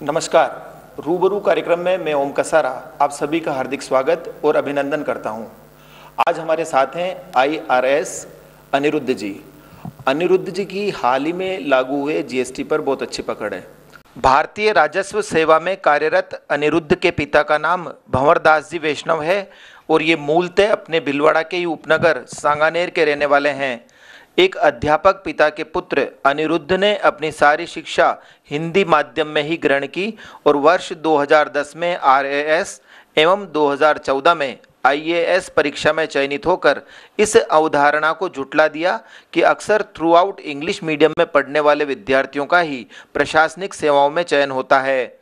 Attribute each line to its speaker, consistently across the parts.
Speaker 1: नमस्कार। रूबरू कार्यक्रम में मैं ओम कसारा आप सभी का हार्दिक स्वागत और अभिनंदन करता हूं। आज हमारे साथ हैं IRS अनिरुद्ध जी। अनिरुद्ध जी की हाल ही में लागू हुए GST पर बहुत अच्छी पकड़ है। भारतीय राजस्व सेवा में कार्यरत अनिरुद्ध के पिता का नाम भंवर दास जी वैष्णव है और ये मूलतः अपने भिलवाड़ा के ही उपनगर सांगानेर के रहने वाले हैं। एक अध्यापक पिता के पुत्र अनिरुद्ध ने अपनी सारी शिक्षा हिंदी माध्यम में ही ग्रहण की और वर्ष 2010 में RAS एवं 2014 में IAS परीक्षा में चयनित होकर इस अवधारणा को झुठला दिया कि अक्सर थ्रू आउट इंग्लिश मीडियम में पढ़ने वाले विद्यार्थियों का ही प्रशासनिक सेवाओं में चयन होता है।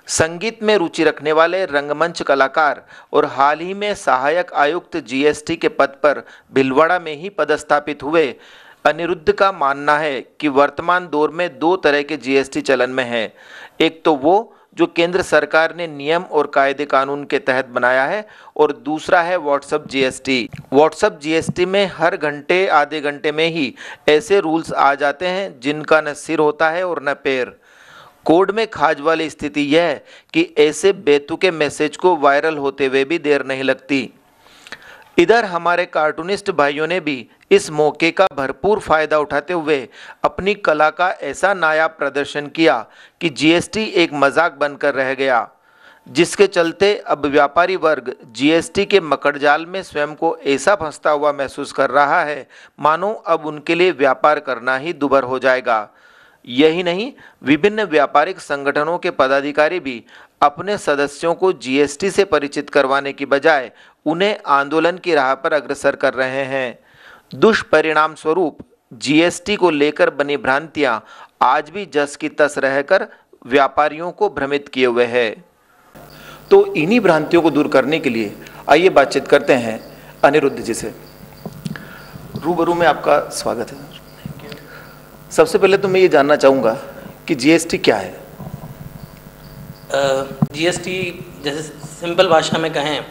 Speaker 1: संगीत में रुचि रखने वाले रंगमंच कलाकार और हाल ही में सहायक आयुक्त GST के पद पर भिलवाड़ा में ही पदस्थापित हुए अनिरुद्ध का मानना है कि वर्तमान दौर में दो तरह के GST चलन में है। एक तो वो जो केंद्र सरकार ने नियम और कायदे कानून के तहत बनाया है और दूसरा है व्हाट्सएप GST। व्हाट्सएप GST में हर घंटे आधे घंटे में ही ऐसे रूल्स आ जाते हैं जिनका न सिर होता है और न पैर। कोड में खाज वाली स्थिति यह है कि ऐसे बेतुके मैसेज को वायरल होते हुए भी देर नहीं लगती। इधर हमारे कार्टूनिस्ट भाइयों ने भी इस मौके का भरपूर फायदा उठाते हुए अपनी कला का ऐसा नायाब प्रदर्शन किया कि GST एक मजाक बनकर रह गया, जिसके चलते अब व्यापारी वर्ग GST के मकड़जाल में स्वयं को ऐसा फंसता हुआ महसूस कर रहा है मानो अब उनके लिए व्यापार करना ही दुभर हो जाएगा। यही नहीं, विभिन्न व्यापारिक संगठनों के पदाधिकारी भी अपने सदस्यों को GST से परिचित करवाने की बजाय उन्हें आंदोलन की राह पर अग्रसर कर रहे हैं। दुष्परिणाम स्वरूप GST को लेकर बनी भ्रांतियां आज भी जस की तस रहकर व्यापारियों को भ्रमित किए हुए है। तो इन्हीं भ्रांतियों को दूर करने के लिए आइए बातचीत करते हैं अनिरुद्ध जी से। रूबरू में आपका स्वागत है। सबसे पहले तो मैं ये जानना चाहूँगा कि GST क्या है?
Speaker 2: GST जैसे सिंपल भाषा में कहें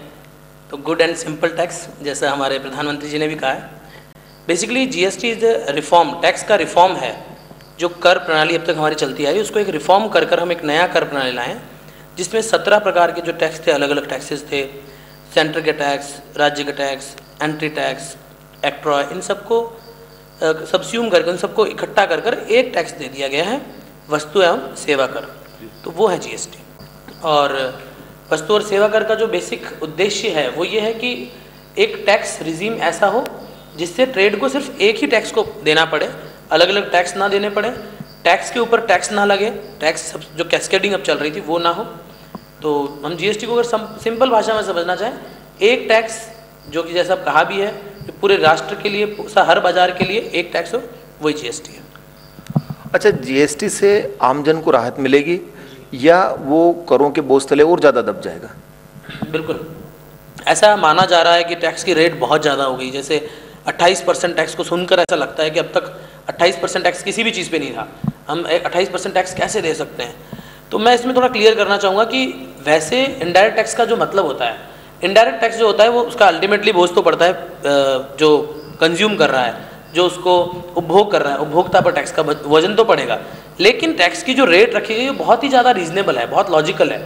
Speaker 2: तो गुड एंड सिंपल टैक्स, जैसा हमारे प्रधानमंत्री जी ने भी कहा है। Basically GST is reform, tax का रिफॉर्म है। जो कर प्रणाली अब तक हमारी चलती आई उसको एक रिफॉर्म कर कर हम एक नया कर प्रणाली लाएँ, जिसमें 17 प्रकार के जो टैक्स थे, अलग अलग टैक्सेस थे, सेंटर के टैक्स, राज्य के टैक्स, एंट्री टैक्स, एक्ट्रॉ, इन सबको सबस्यूम करके उन सबको इकट्ठा कर कर एक टैक्स दे दिया गया है, वस्तु एवं सेवा कर। तो वो है GST। और वस्तु और सेवा कर का जो बेसिक उद्देश्य है वो ये है कि एक टैक्स रिजीम ऐसा हो जिससे ट्रेड को सिर्फ एक ही टैक्स को देना पड़े, अलग अलग टैक्स ना देने पड़े, टैक्स के ऊपर टैक्स ना लगे, टैक्स जो कैस्केडिंग अब चल रही थी वो ना हो। तो हम GST को अगर सिंपल भाषा में समझना चाहें, एक टैक्स जो कि जैसा कहा भी है पूरे राष्ट्र के लिए, हर बाजार के लिए एक टैक्स हो, वही GST है।
Speaker 1: अच्छा, GST से आमजन को राहत मिलेगी या वो करों के बोझ तले और ज़्यादा दब जाएगा?
Speaker 2: बिल्कुल ऐसा माना जा रहा है कि टैक्स की रेट बहुत ज़्यादा हो गई। जैसे 28% टैक्स को सुनकर ऐसा लगता है कि अब तक 28% टैक्स किसी भी चीज़ पे नहीं था, हम 28% टैक्स कैसे दे सकते हैं। तो मैं इसमें थोड़ा क्लियर करना चाहूँगा कि वैसे इनडायरेक्ट टैक्स का जो मतलब होता है, इनडायरेक्ट टैक्स जो होता है वो उसका अल्टीमेटली बोझ तो पड़ता है जो कंज्यूम कर रहा है, जो उसको उपभोग कर रहा है, उपभोक्ता पर टैक्स का वजन तो पड़ेगा। लेकिन टैक्स की जो रेट रखी गई है बहुत ही ज़्यादा रीजनेबल है, बहुत लॉजिकल है।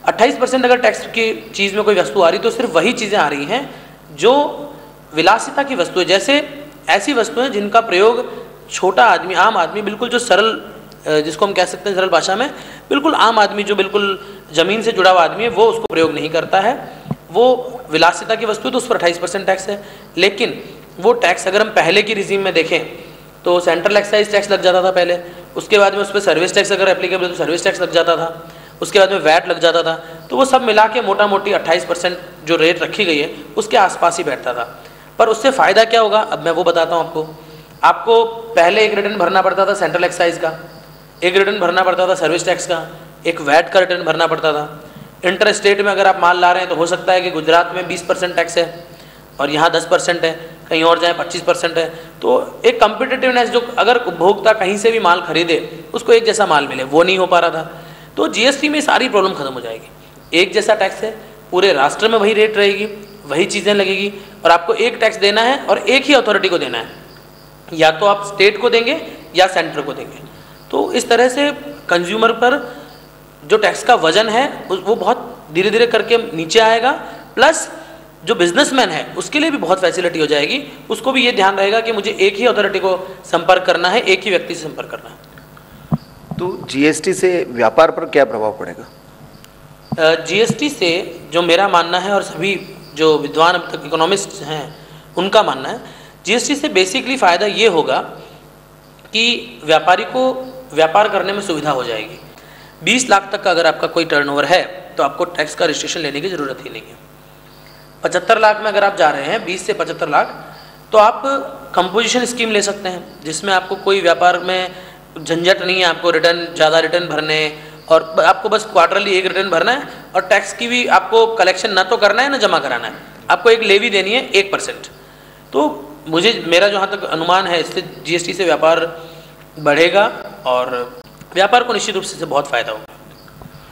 Speaker 2: 28% अगर टैक्स की चीज़ में कोई वस्तु आ रही तो सिर्फ वही चीज़ें आ रही हैं जो विलासिता की वस्तु है। जैसे ऐसी वस्तुएं जिनका प्रयोग छोटा आदमी, आम आदमी, बिल्कुल जो सरल, जिसको हम कह सकते हैं सरल भाषा में बिल्कुल आम आदमी, जो बिल्कुल ज़मीन से जुड़ा हुआ आदमी है, वो उसको प्रयोग नहीं करता है, वो विलासिता की वस्तु है, तो उस पर 28% टैक्स है। लेकिन वो टैक्स अगर हम पहले की रिजीम में देखें तो सेंट्रल एक्साइज टैक्स लग जाता था पहले, उसके बाद में उस पर सर्विस टैक्स अगर एप्लीकेबल तो सर्विस टैक्स लग जाता था, उसके बाद में वैट लग जाता था। तो वो सब मिला के मोटा मोटी 28% जो रेट रखी गई है उसके आसपास ही बैठता था। पर उससे फ़ायदा क्या होगा अब मैं वो बताता हूँ आपको पहले एक रिटर्न भरना पड़ता था सेंट्रल एक्साइज का, एक रिटर्न भरना पड़ता था सर्विस टैक्स का, एक वैट का रिटर्न भरना पड़ता था। इंटर स्टेट में अगर आप माल ला रहे हैं तो हो सकता है कि गुजरात में 20% टैक्स है और यहाँ 10% है, कहीं और जाए 25% है। तो एक कम्पिटिटिवनेस, जो अगर उपभोक्ता कहीं से भी माल खरीदे उसको एक जैसा माल मिले, वो नहीं हो पा रहा था। तो GST में सारी प्रॉब्लम खत्म हो जाएगी। एक जैसा टैक्स है, पूरे राष्ट्र में वही रेट रहेगी, वही चीज़ें लगेगी और आपको एक टैक्स देना है और एक ही अथॉरिटी को देना है, या तो आप स्टेट को देंगे या सेंटर को देंगे। तो इस तरह से कंज्यूमर पर जो टैक्स का वजन है वो बहुत धीरे धीरे करके नीचे आएगा, प्लस जो बिजनेसमैन है उसके लिए भी बहुत फैसिलिटी हो जाएगी। उसको भी ये ध्यान रहेगा कि मुझे एक ही अथॉरिटी को संपर्क करना है, एक ही व्यक्ति से संपर्क करना है।
Speaker 1: तो जीएसटी से व्यापार पर क्या प्रभाव पड़ेगा?
Speaker 2: जीएसटी से जो मेरा मानना है और सभी जो विद्वान अब तक इकोनॉमिस्ट हैं उनका मानना है, जीएसटी से बेसिकली फ़ायदा ये होगा कि व्यापारी को व्यापार करने में सुविधा हो जाएगी। 20 लाख तक का अगर आपका कोई टर्नओवर है तो आपको टैक्स का रजिस्ट्रेशन लेने की ज़रूरत ही नहीं है। 75 लाख में अगर आप जा रहे हैं, 20 से 75 लाख, तो आप कंपोजिशन स्कीम ले सकते हैं, जिसमें आपको कोई व्यापार में झंझट नहीं है, आपको ज़्यादा रिटर्न भरने, और आपको बस क्वार्टरली एक रिटर्न भरना है, और टैक्स की भी आपको कलेक्शन ना तो करना है ना जमा कराना है, आपको एक लेवी देनी है 1%। तो मेरा जहाँ तक अनुमान है, इससे जीएसटी से व्यापार बढ़ेगा और व्यापार को निश्चित रूप से बहुत फ़ायदा होगा।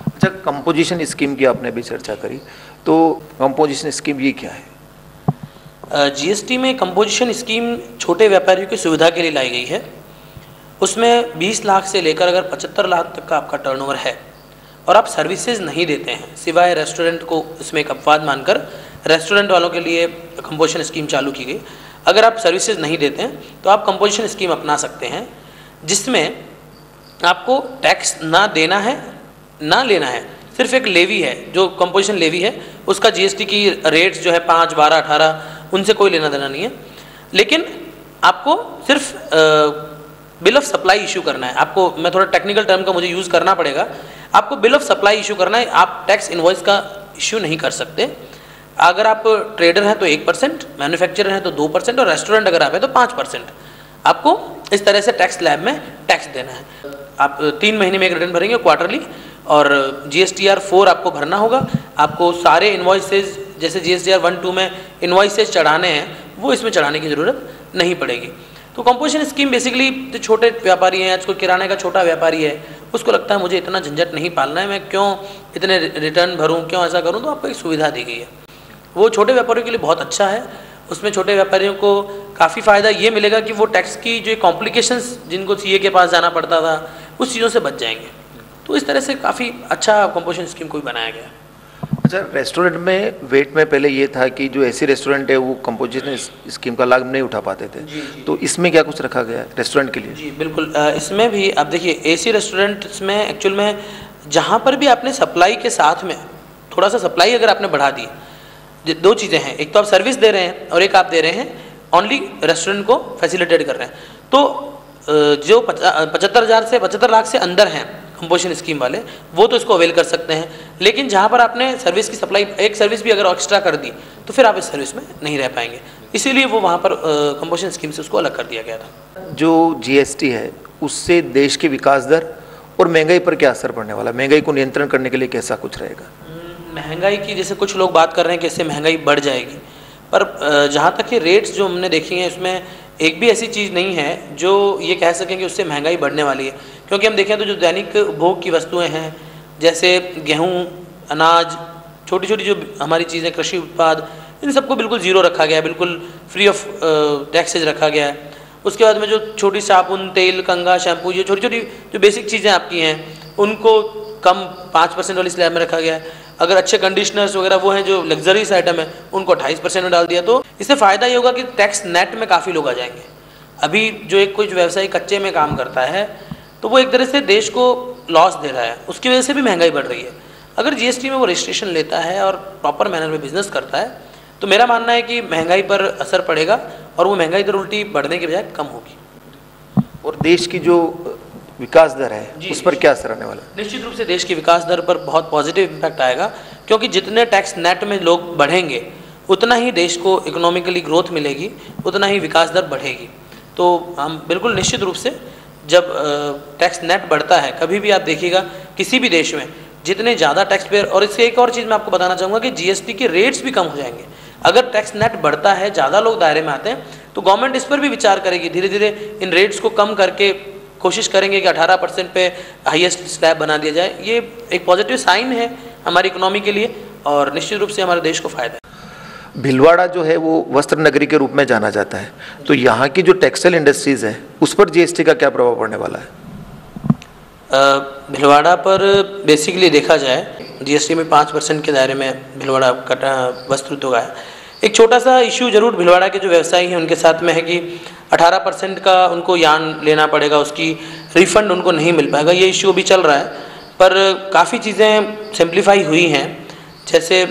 Speaker 1: अच्छा, कंपोजिशन स्कीम की आपने भी चर्चा करी, तो कंपोजिशन स्कीम ये क्या है?
Speaker 2: जीएसटी में कंपोजिशन स्कीम छोटे व्यापारियों की सुविधा के लिए लाई गई है। उसमें 20 लाख से लेकर अगर 75 लाख तक का आपका टर्नओवर है और आप सर्विसेज नहीं देते हैं, सिवाय रेस्टोरेंट को इसमें एक अपवाद मानकर रेस्टोरेंट वालों के लिए कंपोजिशन स्कीम चालू की गई। अगर आप सर्विसेज नहीं देते हैं तो आप कंपोजिशन स्कीम अपना सकते हैं, जिसमें आपको टैक्स ना देना है ना लेना है, सिर्फ एक लेवी है जो कंपोजिशन लेवी है, उसका जीएसटी की रेट्स जो है 5, 12, 18 उनसे कोई लेना देना नहीं है। लेकिन आपको सिर्फ बिल ऑफ सप्लाई इशू करना है। आपको, मैं थोड़ा टेक्निकल टर्म का मुझे यूज़ करना पड़ेगा, आपको बिल ऑफ सप्लाई इशू करना है। आप टैक्स इनवॉइस का इशू नहीं कर सकते। अगर आप ट्रेडर हैं तो 1%, मैन्युफैक्चरर हैं तो 2%, और रेस्टोरेंट अगर आप हैं तो 5%। आपको इस तरह से टैक्स स्लैब में टैक्स देना है। आप 3 महीने में एक रिटर्न भरेंगे क्वार्टरली, और GSTR 4 आपको भरना होगा। आपको सारे इन्वॉइसेज, जैसे GSTR 1, 2 में इन्वॉइसेज चढ़ाने हैं, वो इसमें चढ़ाने की ज़रूरत नहीं पड़ेगी। तो कंपोजिशन स्कीम बेसिकली जो छोटे व्यापारी हैं, आज कोई किराने का छोटा व्यापारी है, उसको लगता है मुझे इतना झंझट नहीं पालना है, मैं क्यों इतने रिटर्न भरूँ, क्यों ऐसा करूँ, तो आपको एक सुविधा दी गई है। वो छोटे व्यापारियों के लिए बहुत अच्छा है। उसमें छोटे व्यापारियों को काफ़ी फ़ायदा ये मिलेगा कि वो टैक्स की जो कॉम्प्लिकेशंस जिनको CA के पास जाना पड़ता था, उस चीज़ों से बच जाएंगे। तो इस तरह से काफ़ी अच्छा कंपोजिशन स्कीम को भी बनाया गया।
Speaker 1: अच्छा, रेस्टोरेंट में वेट में पहले ये था कि जो ऐसी रेस्टोरेंट है वो कंपोजिशन स्कीम का लाभ नहीं उठा पाते थे।
Speaker 2: जी।
Speaker 1: तो इसमें क्या कुछ रखा गया है रेस्टोरेंट के लिए?
Speaker 2: जी बिल्कुल, इसमें भी आप देखिए, AC रेस्टोरेंट्स में एक्चुअल में जहाँ पर भी आपने सप्लाई के साथ में थोड़ा सा सप्लाई अगर आपने बढ़ा दी, 2 चीज़ें हैं, एक तो आप सर्विस दे रहे हैं और एक आप दे रहे हैं ओनली रेस्टोरेंट को फैसिलिटेट कर रहे हैं। तो जो 75,000 से 75 लाख से अंदर हैं कंपोजिशन स्कीम वाले, वो तो इसको अवेल कर सकते हैं। लेकिन जहाँ पर आपने सर्विस की सप्लाई, एक सर्विस भी अगर एक्स्ट्रा कर दी, तो फिर आप इस सर्विस में नहीं रह पाएंगे। इसीलिए वो वहाँ पर कंपोजिशन स्कीम से उसको अलग कर दिया गया था।
Speaker 1: जो GST है उससे देश की विकास दर और महंगाई पर क्या असर पड़ने वाला है? महंगाई को नियंत्रण करने के लिए कैसा कुछ रहेगा?
Speaker 2: महंगाई की, जैसे कुछ लोग बात कर रहे हैं कि इससे महंगाई बढ़ जाएगी, पर जहाँ तक ये रेट्स जो हमने देखी हैं, उसमें एक भी ऐसी चीज़ नहीं है जो ये कह सकें कि उससे महंगाई बढ़ने वाली है। क्योंकि हम देखें तो जो दैनिक उपभोग की वस्तुएं हैं, जैसे गेहूं, अनाज, छोटी छोटी जो हमारी चीज़ें, कृषि उत्पाद, इन सबको बिल्कुल ज़ीरो रखा गया है, बिल्कुल फ्री ऑफ टैक्सेज रखा गया है। उसके बाद में जो छोटी साबुन, तेल, कंघा, शैम्पू, ये छोटी छोटी जो बेसिक चीज़ें आपकी हैं, उनको कम 5% वाली स्लैब में रखा गया है। अगर अच्छे कंडीशनर्स वगैरह वो हैं जो लग्जरीज आइटम है, उनको 28% में डाल दिया। तो इससे फ़ायदा ये होगा कि टैक्स नेट में काफ़ी लोग आ जाएंगे। अभी जो एक कोई व्यवसायी कच्चे में काम करता है, तो वो एक तरह से देश को लॉस दे रहा है, उसकी वजह से भी महंगाई बढ़ रही है। अगर GST में वो रजिस्ट्रेशन लेता है और प्रॉपर मैनर में बिजनेस करता है, तो मेरा मानना है कि महंगाई पर असर पड़ेगा और वो महंगाई दर उल्टी बढ़ने के बजाय कम होगी।
Speaker 1: और देश की जो विकास दर है उस पर क्या असर आने वाला है?
Speaker 2: निश्चित रूप से देश की विकास दर पर बहुत पॉजिटिव इम्पैक्ट आएगा, क्योंकि जितने टैक्स नेट में लोग बढ़ेंगे, उतना ही देश को इकोनॉमिकली ग्रोथ मिलेगी, उतना ही विकास दर बढ़ेगी। तो हम बिल्कुल निश्चित रूप से, जब टैक्स नेट बढ़ता है, कभी भी आप देखिएगा किसी भी देश में जितने ज़्यादा टैक्स पेयर, और इससे एक और चीज़ मैं आपको बताना चाहूँगा कि GST के रेट्स भी कम हो जाएंगे। अगर टैक्स नेट बढ़ता है, ज़्यादा लोग दायरे में आते हैं, तो गवर्नमेंट इस पर भी विचार करेगी, धीरे धीरे इन रेट्स को कम करके कोशिश करेंगे कि 18% पे हाईएस्ट स्लैब बना दिया जाए। ये एक पॉजिटिव साइन है हमारी इकोनॉमी के लिए, और निश्चित रूप से हमारे देश को फ़ायदा है।
Speaker 1: भीलवाड़ा जो है वो वस्त्र नगरी के रूप में जाना जाता है, तो यहाँ की जो टेक्सटाइल इंडस्ट्रीज़ है उस पर GST का क्या प्रभाव पड़ने वाला है?
Speaker 2: भिलवाड़ा पर बेसिकली देखा जाए जीएसटी में 5% के दायरे में भिलवाड़ा वस्त्र उद्योग आया। एक छोटा सा इशू जरूर भिलवाड़ा के जो व्यवसायी हैं उनके साथ में है कि 18% का उनको यान लेना पड़ेगा, उसकी रिफंड उनको नहीं मिल पाएगा। ये इशू अभी चल रहा है, पर काफ़ी चीज़ें सिंप्लीफाई हुई हैं। जैसे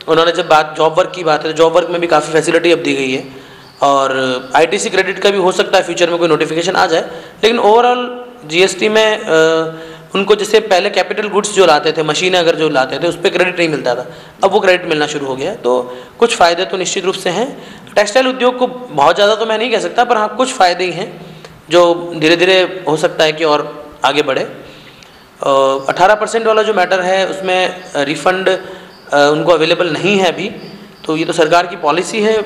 Speaker 2: उन्होंने जब बात जॉब वर्क की बात है, तो जॉब वर्क में भी काफ़ी फैसिलिटी अब दी गई है, और आईटीसी क्रेडिट का भी हो सकता है फ्यूचर में कोई नोटिफिकेशन आ जाए। लेकिन ओवरऑल जीएसटी में उनको जैसे पहले कैपिटल गुड्स जो लाते थे, मशीनें अगर जो लाते थे, उस पर क्रेडिट नहीं मिलता था, अब वो क्रेडिट मिलना शुरू हो गया है। तो कुछ फ़ायदे तो निश्चित रूप से हैं। टेक्सटाइल उद्योग को बहुत ज़्यादा तो मैं नहीं कह सकता, पर हाँ कुछ फ़ायदे ही हैं जो धीरे धीरे हो सकता है कि और आगे बढ़े। 18% वाला जो मैटर है उसमें रिफ़ंड उनको अवेलेबल नहीं है अभी, तो ये तो सरकार की पॉलिसी है,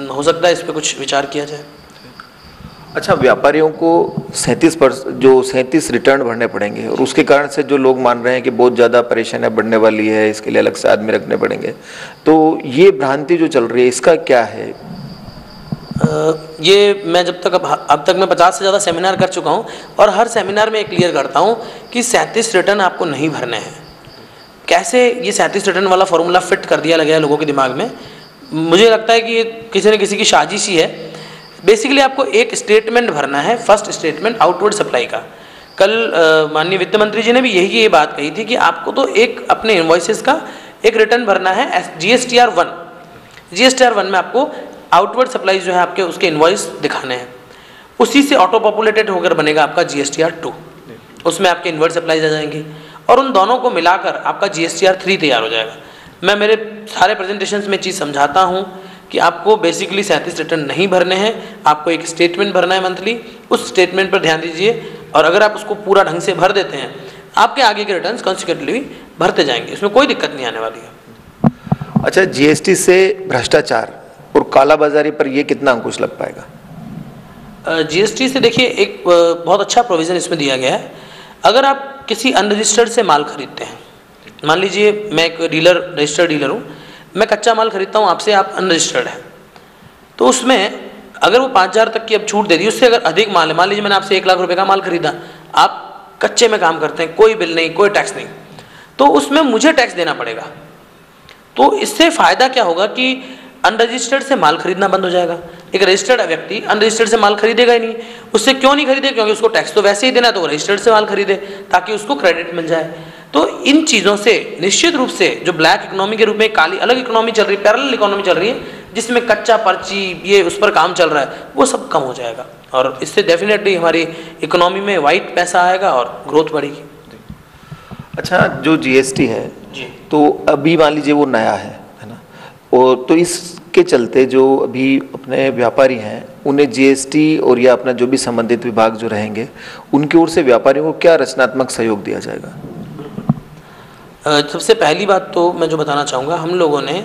Speaker 2: हो सकता है इस पर कुछ विचार किया जाए।
Speaker 1: अच्छा, व्यापारियों को 37 रिटर्न भरने पड़ेंगे, और उसके कारण से जो लोग मान रहे हैं कि बहुत ज़्यादा परेशानियाँ बढ़ने वाली है, इसके लिए अलग से आदमी रखने पड़ेंगे, तो ये भ्रांति जो चल रही है इसका क्या है?
Speaker 2: ये मैं अब तक मैं 50 से ज़्यादा सेमिनार कर चुका हूँ, और हर सेमिनार में क्लियर करता हूँ कि 37 रिटर्न आपको नहीं भरने हैं। कैसे ये 37 रिटर्न वाला फॉर्मूला फिट कर दिया गया है लोगों के दिमाग में, मुझे लगता है कि ये किसी न किसी की साजिश ही है। बेसिकली आपको एक स्टेटमेंट भरना है, फर्स्ट स्टेटमेंट आउटवर्ड सप्लाई का। कल माननीय वित्त मंत्री जी ने भी ये बात कही थी कि आपको तो एक अपने इन्वॉइसेस का एक रिटर्न भरना है GSTR 1। GSTR 1 में आपको आउटवर्ड सप्लाई जो है आपके उसके इन्वॉइस दिखाने हैं, उसी से ऑटो पॉपुलेटेड होकर बनेगा आपका GSTR 2। उसमें आपके इनवर्ड सप्लाईज आ जाएंगी, और उन दोनों को मिलाकर आपका GSTR 3 तैयार हो जाएगा। मैं मेरे सारे प्रेजेंटेशंस में चीज़ समझाता हूँ कि आपको बेसिकली 37 रिटर्न नहीं भरने हैं, आपको एक स्टेटमेंट भरना है मंथली, उस स्टेटमेंट पर ध्यान दीजिए, और अगर आप उसको पूरा ढंग से भर देते हैं आपके आगे के रिटर्न्स कॉन्सिक्वेंटली भरते जाएंगे, इसमें कोई दिक्कत नहीं आने वाली है।
Speaker 1: अच्छा, जीएसटी से भ्रष्टाचार और कालाबाजारी पर ये कितना अंकुश लग पाएगा?
Speaker 2: जीएसटी से देखिए एक बहुत अच्छा प्रोविज़न इसमें दिया गया है। अगर आप किसी अनरजिस्टर्ड से माल खरीदते हैं, मान लीजिए मैं एक रजिस्टर्ड डीलर हूँ, मैं कच्चा माल खरीदता हूँ आपसे, आप अनरजिस्टर्ड है, तो उसमें अगर वो 5,000 तक की अब छूट दे दी, उससे अगर अधिक माल है, मान लीजिए मैंने आपसे 1 लाख रुपए का माल खरीदा, आप कच्चे में काम करते हैं, कोई बिल नहीं, कोई टैक्स नहीं, तो उसमें मुझे टैक्स देना पड़ेगा। तो इससे फ़ायदा क्या होगा कि अनरजिस्टर्ड से माल खरीदना बंद हो जाएगा। एक रजिस्टर्ड व्यक्ति अनरजिस्टर्ड से माल खरीदेगा ही नहीं। उससे क्यों नहीं खरीदे? क्योंकि उसको टैक्स तो वैसे ही देना है, तो वो रजिस्टर्ड से माल खरीदे ताकि उसको क्रेडिट मिल जाए। तो इन चीज़ों से निश्चित रूप से जो ब्लैक इकोनॉमी के रूप में काली अलग इकोनॉमी चल रही है, पैरेलल इकोनॉमी चल रही है, जिसमें कच्चा पर्ची ये उस पर काम चल रहा है, वो सब कम हो जाएगा, और इससे डेफिनेटली हमारी इकोनॉमी में वाइट पैसा आएगा और ग्रोथ बढ़ेगी।
Speaker 1: अच्छा, जो जीएसटी है
Speaker 2: जी,
Speaker 1: तो अभी मान लीजिए वो नया है ना, और तो इसके चलते जो अभी अपने व्यापारी हैं उन्हें जीएसटी और या अपना जो भी संबंधित विभाग जो रहेंगे उनकी ओर से व्यापारियों को क्या रचनात्मक सहयोग दिया जाएगा?
Speaker 2: सबसे पहली बात तो मैं जो बताना चाहूँगा, हम लोगों ने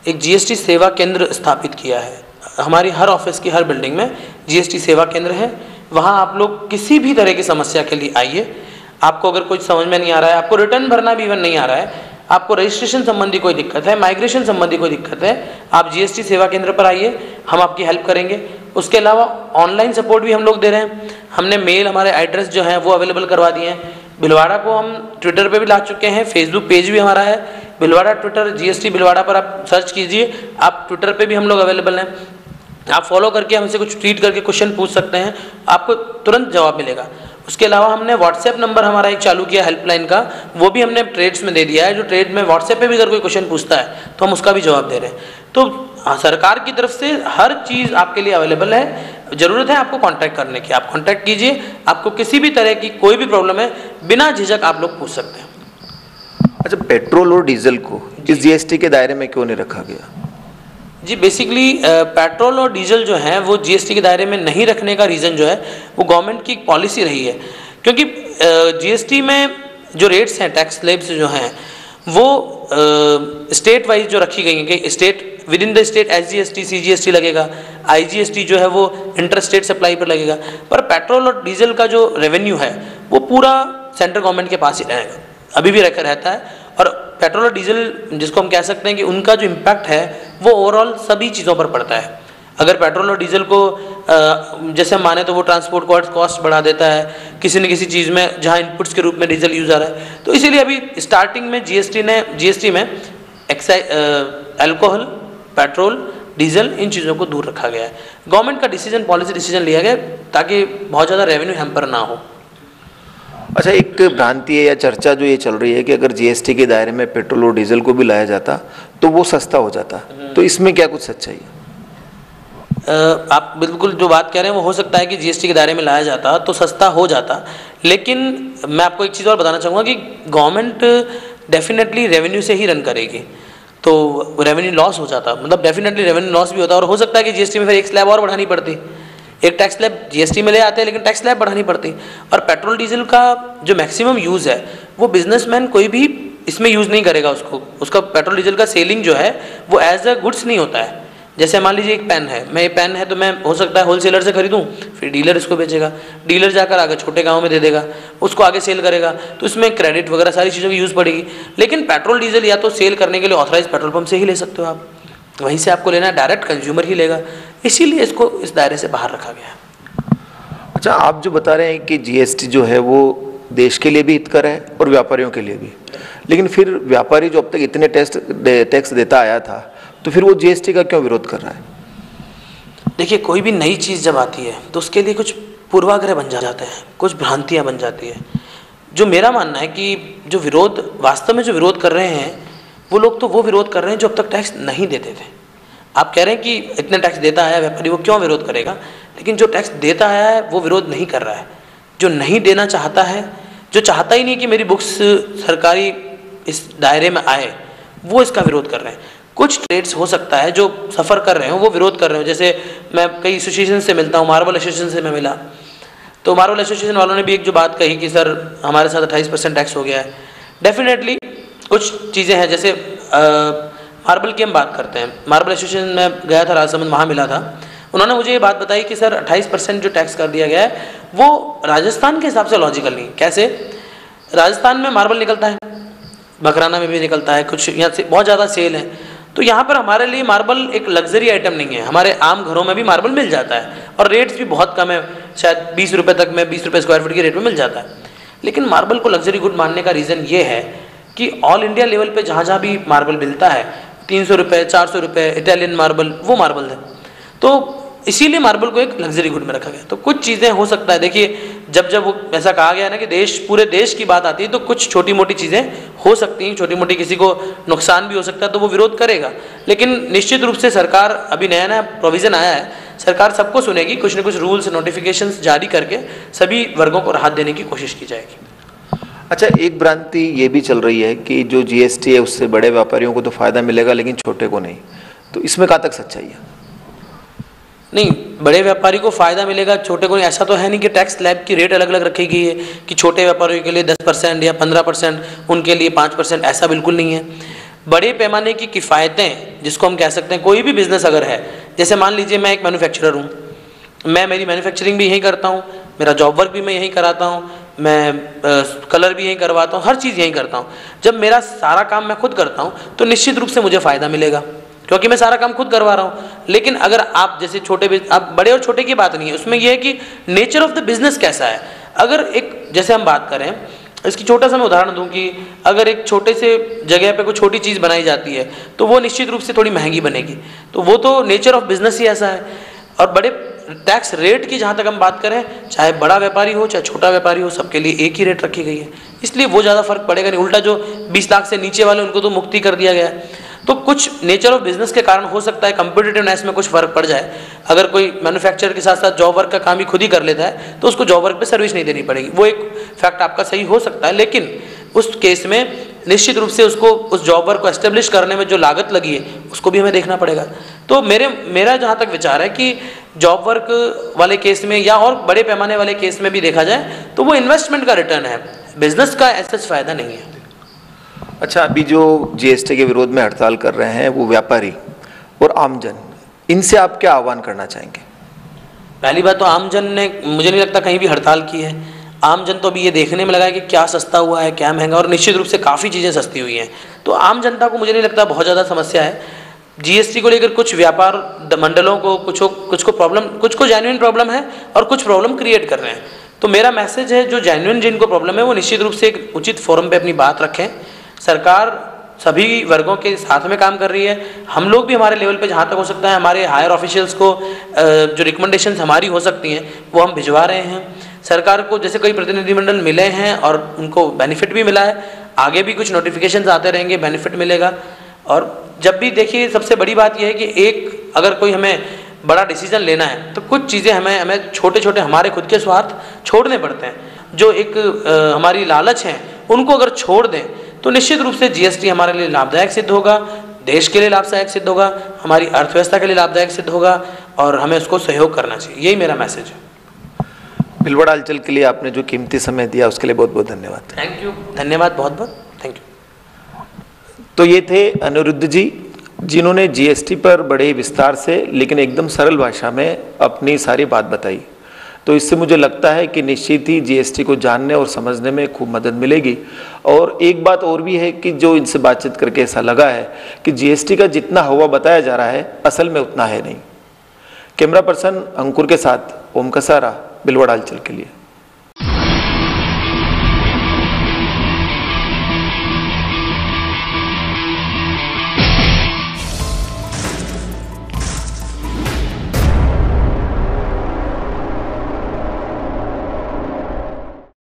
Speaker 2: एक जीएसटी सेवा केंद्र स्थापित किया है। हमारी हर ऑफिस की हर बिल्डिंग में जीएसटी सेवा केंद्र है। वहाँ आप लोग किसी भी तरह की समस्या के लिए आइए। आपको अगर कुछ समझ में नहीं आ रहा है, आपको रिटर्न भरना भी इवन नहीं आ रहा है, आपको रजिस्ट्रेशन संबंधी कोई दिक्कत है, माइग्रेशन संबंधी कोई दिक्कत है, आप जीएसटी सेवा केंद्र पर आइए, हम आपकी हेल्प करेंगे। उसके अलावा ऑनलाइन सपोर्ट भी हम लोग दे रहे हैं। हमने मेल, हमारे एड्रेस जो हैं वो अवेलेबल करवा दिए हैं। भिलवाड़ा को हम ट्विटर पे भी ला चुके हैं, फेसबुक पेज भी हमारा है, भिलवाड़ा ट्विटर, जीएसटी भिलवाड़ा पर आप सर्च कीजिए। आप ट्विटर पे भी हम लोग अवेलेबल हैं, आप फॉलो करके हमसे कुछ ट्वीट करके क्वेश्चन पूछ सकते हैं, आपको तुरंत जवाब मिलेगा। उसके अलावा हमने व्हाट्सएप नंबर हमारा एक चालू किया हेल्पलाइन का, वो भी हमने ट्रेड्स में दे दिया है। जो ट्रेड में व्हाट्सएप पे भी अगर कोई क्वेश्चन पूछता है तो हम उसका भी जवाब दे रहे हैं। तो सरकार की तरफ से हर चीज़ आपके लिए अवेलेबल है। ज़रूरत है आपको कांटेक्ट करने की, आप कांटेक्ट कीजिए। आपको किसी भी तरह की कोई भी प्रॉब्लम है, बिना झिझक आप लोग पूछ सकते हैं।
Speaker 1: अच्छा, पेट्रोल और डीजल को इस जीएसटी के दायरे में क्यों नहीं रखा गया?
Speaker 2: जी, बेसिकली पेट्रोल और डीजल जो है वो जीएसटी के दायरे में नहीं रखने का रीज़न जो है वो गवर्नमेंट की पॉलिसी रही है। क्योंकि जीएसटी में जो रेट्स हैं, टैक्स स्लैब्स जो हैं, वो स्टेट वाइज जो रखी गई हैं कि state with in the state SGST, CGST लगेगा, आईजीएसटी जो है वो इंटर स्टेट सप्लाई पर लगेगा। पर पेट्रोल और डीजल का जो रेवेन्यू है वो पूरा सेंट्रल गवर्नमेंट के पास ही रहेगा, अभी भी रहता है। और पेट्रोल और डीजल जिसको हम कह सकते हैं कि उनका जो इम्पैक्ट है वो ओवरऑल सभी चीज़ों पर पड़ता है। अगर पेट्रोल और डीजल को जैसे हम माने तो वो ट्रांसपोर्ट कॉस्ट बढ़ा देता है किसी न किसी चीज़ में जहाँ इनपुट्स के रूप में डीजल यूज़ आ रहा है। तो इसीलिए अभी स्टार्टिंग में जीएसटी में अल्कोहल, पेट्रोल, डीजल इन चीज़ों को दूर रखा गया है। गवर्नमेंट का डिसीजन, पॉलिसी डिसीजन लिया गया ताकि बहुत ज़्यादा रेवेन्यू हैम्पर ना हो।
Speaker 1: अच्छा, एक भ्रांति है या चर्चा जो ये चल रही है कि अगर जीएसटी के दायरे में पेट्रोल और डीजल को भी लाया जाता तो वो सस्ता हो जाता, तो इसमें क्या कुछ सच्चाई है?
Speaker 2: आप बिल्कुल जो बात कह रहे हैं वो हो सकता है कि जीएसटी के दायरे में लाया जाता तो सस्ता हो जाता, लेकिन मैं आपको एक चीज़ और बताना चाहूँगा कि गवर्नमेंट डेफिनेटली रेवेन्यू से ही रन करेगी, तो रेवेन्यू लॉस हो जाता, मतलब डेफिनेटली रेवेन्यू लॉस भी होता, और हो सकता है कि जीएसटी में फिर एक स्लैब और बढ़ानी पड़ती। एक टैक्स स्लैब जीएसटी में ले आते हैं लेकिन टैक्स स्लैब बढ़ानी पड़ती। और पेट्रोल डीजल का जो मैक्सिमम यूज़ है वो बिजनेसमैन कोई भी इसमें यूज़ नहीं करेगा, उसका पेट्रोल डीजल का सेलिंग जो है वो एज अ गुड्स नहीं होता है। जैसे मान लीजिए एक पेन है, मैं ये पेन है तो मैं हो सकता है होलसेलर से खरीदूं, फिर डीलर इसको बेचेगा, डीलर जाकर आगे छोटे गांव में दे देगा, उसको आगे सेल करेगा, तो इसमें क्रेडिट वगैरह सारी चीज़ों की यूज़ पड़ेगी। लेकिन पेट्रोल डीजल या तो सेल करने के लिए ऑथराइज पेट्रोल पंप से ही ले सकते हो आप, वहीं से आपको लेना है, डायरेक्ट कंज्यूमर ही लेगा, इसीलिए इसको इस दायरे से बाहर रखा गया।
Speaker 1: अच्छा, आप जो बता रहे हैं कि जीएसटी जो है वो देश के लिए भी हितकर है और व्यापारियों के लिए भी, लेकिन फिर व्यापारी जो अब तक इतने टैक्स देता आया था तो फिर वो जीएसटी का क्यों विरोध कर रहा है?
Speaker 2: देखिए, कोई भी नई चीज़ जब आती है तो उसके लिए कुछ पूर्वाग्रह बन जाते हैं, कुछ भ्रांतियाँ बन जाती है। जो मेरा मानना है कि जो विरोध वास्तव में जो विरोध कर रहे हैं वो लोग तो वो विरोध कर रहे हैं जो अब तक टैक्स नहीं देते थे। आप कह रहे हैं कि इतने टैक्स देता आया व्यापारी, वो क्यों विरोध करेगा, लेकिन जो टैक्स देता आया है वो विरोध नहीं कर रहा है। जो नहीं देना चाहता है, जो चाहता ही नहीं कि मेरी बुक्स सरकारी इस दायरे में आए, वो इसका विरोध कर रहे हैं। कुछ ट्रेड्स हो सकता है जो सफ़र कर रहे हो वो विरोध कर रहे हो, जैसे मैं कई एसोसिएशन से मिलता हूँ, मार्बल एसोसिएशन से मैं मिला, तो मार्बल एसोसिएशन वालों ने भी एक जो बात कही कि सर हमारे साथ 28% टैक्स हो गया है। डेफिनेटली कुछ चीज़ें हैं, जैसे मार्बल की हम बात करते हैं, मार्बल एसोसिएशन में गया था राजसमंद, वहाँ मिला था, उन्होंने मुझे ये बात बताई कि सर 28% जो टैक्स कर दिया गया है वो राजस्थान के हिसाब से लॉजिकल नहीं। कैसे? राजस्थान में मार्बल निकलता है, बकराना में भी निकलता है, कुछ यहाँ से बहुत ज़्यादा सेल है, तो यहाँ पर हमारे लिए मार्बल एक लग्जरी आइटम नहीं है, हमारे आम घरों में भी मार्बल मिल जाता है और रेट्स भी बहुत कम है, शायद 20 रुपये तक में, 20 रुपये स्क्वायर फीट के रेट में मिल जाता है। लेकिन मार्बल को लग्जरी गुड मानने का रीज़न ये है कि ऑल इंडिया लेवल पे जहाँ जहाँ भी मार्बल मिलता है 300 रुपये, 400 रुपये, इटालियन मार्बल वो मार्बल है, तो इसीलिए मार्बल को एक लग्जरी गुड में रखा गया। तो कुछ चीज़ें हो सकता है, देखिए जब वो ऐसा कहा गया ना कि पूरे देश की बात आती है तो कुछ छोटी मोटी चीज़ें हो सकती हैं, छोटी मोटी किसी को नुकसान भी हो सकता है तो वो विरोध करेगा। लेकिन निश्चित रूप से सरकार, अभी नया नया प्रोविज़न आया है, सरकार सबको सुनेगी, कुछ न कुछ रूल्स नोटिफिकेशंस जारी करके सभी वर्गों को राहत देने की कोशिश की जाएगी।
Speaker 1: अच्छा, एक भ्रांति ये भी चल रही है कि जो जीएसटी है उससे बड़े व्यापारियों को तो फ़ायदा मिलेगा लेकिन छोटे को नहीं, तो इसमें कहाँ तक सच्चाई है?
Speaker 2: नहीं, बड़े व्यापारी को फ़ायदा मिलेगा, छोटे को नहीं, ऐसा तो है नहीं कि टैक्स स्लैब की रेट अलग अलग रखी गई है कि छोटे व्यापारियों के लिए 10% या 15%, उनके लिए 5%, ऐसा बिल्कुल नहीं है। बड़े पैमाने की किफ़ायतें जिसको हम कह सकते हैं, कोई भी बिज़नेस अगर है, जैसे मान लीजिए मैं एक मैन्युफैक्चरर हूँ, मैं मेरी मैन्युफैक्चरिंग भी यहीं करता हूँ, मेरा जॉब वर्क भी मैं यहीं कराता हूँ, मैं कलर भी यहीं करवाता हूँ, हर चीज़ यहीं करता हूँ। जब मेरा सारा काम मैं खुद करता हूँ तो निश्चित रूप से मुझे फ़ायदा मिलेगा क्योंकि मैं सारा काम खुद करवा रहा हूँ। लेकिन अगर आप जैसे आप बड़े और छोटे की बात नहीं है, उसमें यह है कि नेचर ऑफ द बिजनेस कैसा है। अगर एक, जैसे हम बात करें, इसकी छोटा सा मैं उदाहरण दूं कि अगर एक छोटे से जगह पे कोई छोटी चीज़ बनाई जाती है तो वो निश्चित रूप से थोड़ी महंगी बनेगी, तो वो तो नेचर ऑफ बिजनेस ही ऐसा है। और बड़े टैक्स रेट की जहाँ तक हम बात करें, चाहे बड़ा व्यापारी हो चाहे छोटा व्यापारी हो, सबके लिए एक ही रेट रखी गई है, इसलिए वो ज़्यादा फर्क पड़ेगा नहीं। उल्टा जो 20 लाख से नीचे वाले उनको तो मुक्ति कर दिया गया है। तो कुछ नेचर ऑफ बिजनेस के कारण हो सकता है कम्पिटिटिवनेस में कुछ फर्क पड़ जाए। अगर कोई मैन्युफैक्चरर के साथ साथ जॉब वर्क का काम ही खुद ही कर लेता है तो उसको जॉब वर्क पे सर्विस नहीं देनी पड़ेगी, वो एक फैक्ट आपका सही हो सकता है। लेकिन उस केस में निश्चित रूप से उसको उस जॉब वर्क को एस्टेब्लिश करने में जो लागत लगी है उसको भी हमें देखना पड़ेगा। तो मेरा जहाँ तक विचार है कि जॉब वर्क वाले केस में या और बड़े पैमाने वाले केस में भी देखा जाए तो वो इन्वेस्टमेंट का रिटर्न है, बिजनेस का ऐसा फायदा नहीं है।
Speaker 1: अच्छा, अभी जो जीएसटी के विरोध में हड़ताल कर रहे हैं वो व्यापारी और आमजन, इनसे आप क्या आह्वान करना चाहेंगे?
Speaker 2: पहली बात तो आमजन ने, मुझे नहीं लगता कहीं भी हड़ताल की है। आमजन तो अभी ये देखने में लगा है कि क्या सस्ता हुआ है क्या महंगा, और निश्चित रूप से काफ़ी चीज़ें सस्ती हुई हैं, तो आम जनता को मुझे नहीं लगता बहुत ज़्यादा समस्या है। जीएसटी को लेकर कुछ व्यापार मंडलों को कुछ को प्रॉब्लम, कुछ को जेन्युइन प्रॉब्लम है और कुछ प्रॉब्लम क्रिएट कर रहे हैं। तो मेरा मैसेज है, जो जेन्युइन जिनको प्रॉब्लम है वो निश्चित रूप से एक उचित फोरम पे अपनी बात रखें। सरकार सभी वर्गों के साथ में काम कर रही है। हम लोग भी हमारे लेवल पे जहाँ तक हो सकता है हमारे हायर ऑफिशियल्स को जो रिकमेंडेशंस हमारी हो सकती हैं वो हम भिजवा रहे हैं। सरकार को जैसे कई प्रतिनिधिमंडल मिले हैं और उनको बेनिफिट भी मिला है, आगे भी कुछ नोटिफिकेशंस आते रहेंगे, बेनिफिट मिलेगा। और जब भी देखिए सबसे बड़ी बात यह है कि एक अगर कोई हमें बड़ा डिसीजन लेना है तो कुछ चीज़ें हमें छोटे छोटे हमारे खुद के स्वार्थ छोड़ने पड़ते हैं। जो एक हमारी लालच है उनको अगर छोड़ दें तो निश्चित रूप से जीएसटी हमारे लिए लाभदायक सिद्ध होगा, देश के लिए लाभदायक सिद्ध होगा, हमारी अर्थव्यवस्था के लिए लाभदायक सिद्ध होगा और हमें उसको सहयोग करना चाहिए। यही मेरा मैसेज है।
Speaker 1: भिलवाड़ा हलचल के लिए आपने जो कीमती समय दिया उसके लिए बहुत बहुत धन्यवाद।
Speaker 2: थैंक यू, धन्यवाद, बहुत बहुत थैंक यू।
Speaker 1: तो ये थे अनिरुद्ध जी, जिन्होंने जीएसटी पर बड़े विस्तार से लेकिन एकदम सरल भाषा में अपनी सारी बात बताई। तो इससे मुझे लगता है कि निश्चित ही जीएसटी को जानने और समझने में खूब मदद मिलेगी। और एक बात और भी है कि जो इनसे बातचीत करके ऐसा लगा है कि जीएसटी का जितना हवा बताया जा रहा है असल में उतना है नहीं। कैमरा पर्सन अंकुर के साथ ओम कसारा, भिलवाड़ा हलचल के लिए।